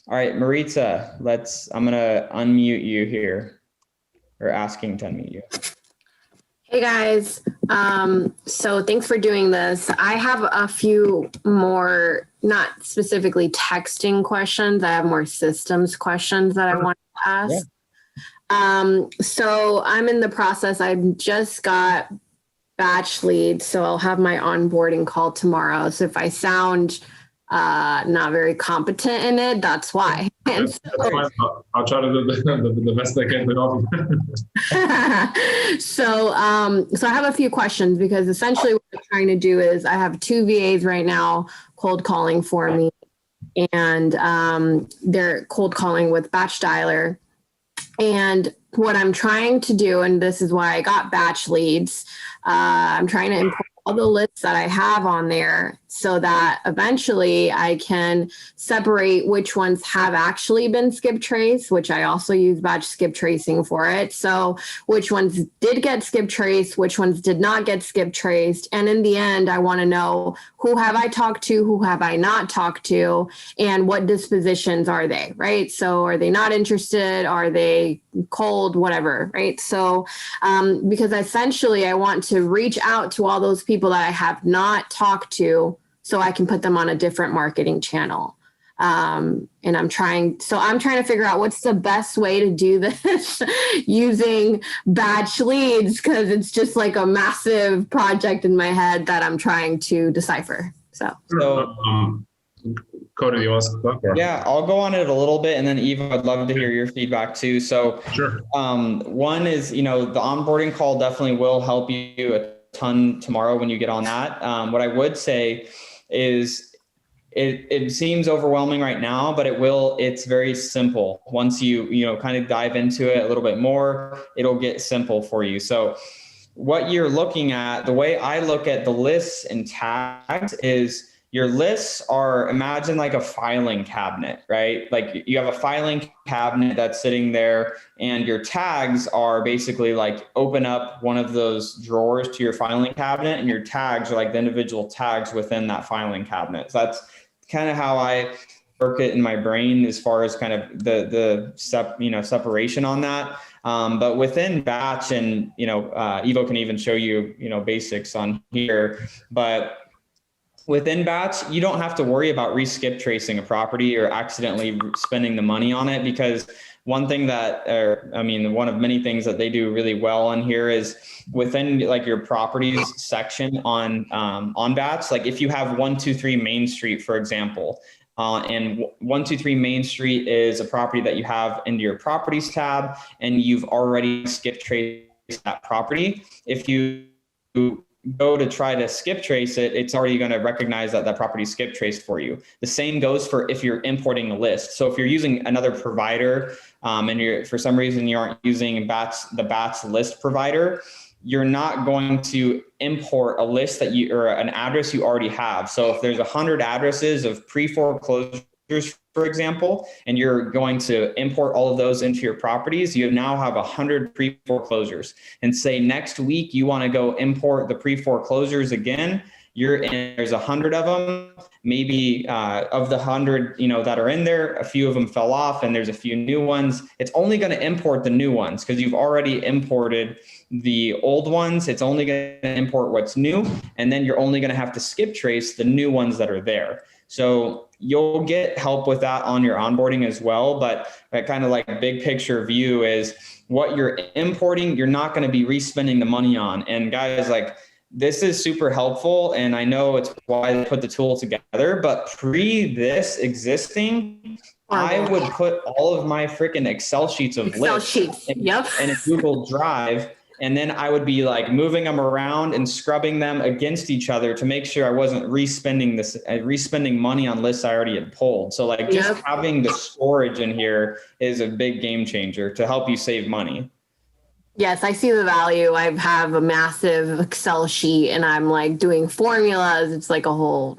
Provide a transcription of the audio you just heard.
All right, Maritza, I'm going to unmute you here, or asking to unmute you. Hey guys, so thanks for doing this. I have a few more, not specifically texting questions. I have more systems questions that I want to ask. Yeah. So I'm in the process. I just got BatchLeads, so I'll have my onboarding call tomorrow. So if I sound not very competent in it, that's why. That's fine. I'll try to do the best I can to help you. So I have a few questions because essentially what I'm trying to do is I have 2 VAs right now cold calling for me, and they're cold calling with Batch Dialer. And what I'm trying to do, and this is why I got BatchLeads, I'm trying to import all the lists that I have on there so that eventually I can separate which ones have actually been skip traced, which I also use batch skip tracing for it. So which ones did get skip traced, which ones did not get skip traced. And in the end, I want to know who have I talked to, who have I not talked to, and what dispositions are they, right? So are they not interested? Are they cold, whatever, right? So because essentially I want to reach out to all those people that I have not talked to so I can put them on a different marketing channel. And I'm trying to figure out what's the best way to do this using BatchLeads, because it's just like a massive project in my head that I'm trying to decipher. So Cody, do you want to talk? Yeah, I'll go on it a little bit, and then Eva, I'd love to hear your feedback too. So sure. One is, the onboarding call definitely will help you a ton tomorrow when you get on that. What I would say is it seems overwhelming right now, but it's very simple. Once you kind of dive into it a little bit more, it'll get simple for you. So what you're looking at, the way I look at the lists and tags is your lists are, imagine like a filing cabinet, right? Like you have a filing cabinet that's sitting there, and your tags are basically like open up one of those drawers to your filing cabinet, and your tags are like the individual tags within that filing cabinet. So that's kind of how I work it in my brain as far as kind of the separation on that. But within batch, and Evo can even show you basics on here, but within batch, you don't have to worry about re-skip tracing a property or accidentally spending the money on it, because one thing one of many things that they do really well on here is within like your properties section on batch. Like if you have 123 Main Street, for example, and 123 Main Street is a property that you have into your properties tab, and you've already skip traced that property. If you go to try to skip trace it, it's already going to recognize that property is skip traced for you. The same goes for if you're importing a list. So if you're using another provider, and for some reason you aren't using the batch list provider, you're not going to import a list or an address you already have. So if there's 100 addresses of pre-foreclosures, for example, and you're going to import all of those into your properties, you now have 100 pre-foreclosures. And say next week you want to go import the pre-foreclosures again, there's 100 of them. Maybe of the 100 that are in there, a few of them fell off and there's a few new ones. It's only going to import the new ones because you've already imported the old ones. It's only going to import what's new, and then you're only going to have to skip trace the new ones that are there. So you'll get help with that on your onboarding as well. But that kind of like big picture view is what you're importing, you're not going to be re-spending the money on. And guys, like, this is super helpful. And I know it's why they put the tool together, but this existing, I would put all of my freaking Excel sheets of lists in a Google Drive. And then I would be like moving them around and scrubbing them against each other to make sure I wasn't re-spending money on lists I already had pulled. So like just having the storage in here is a big game changer to help you save money. Yes, I see the value. I have a massive Excel sheet and I'm like doing formulas. It's like a whole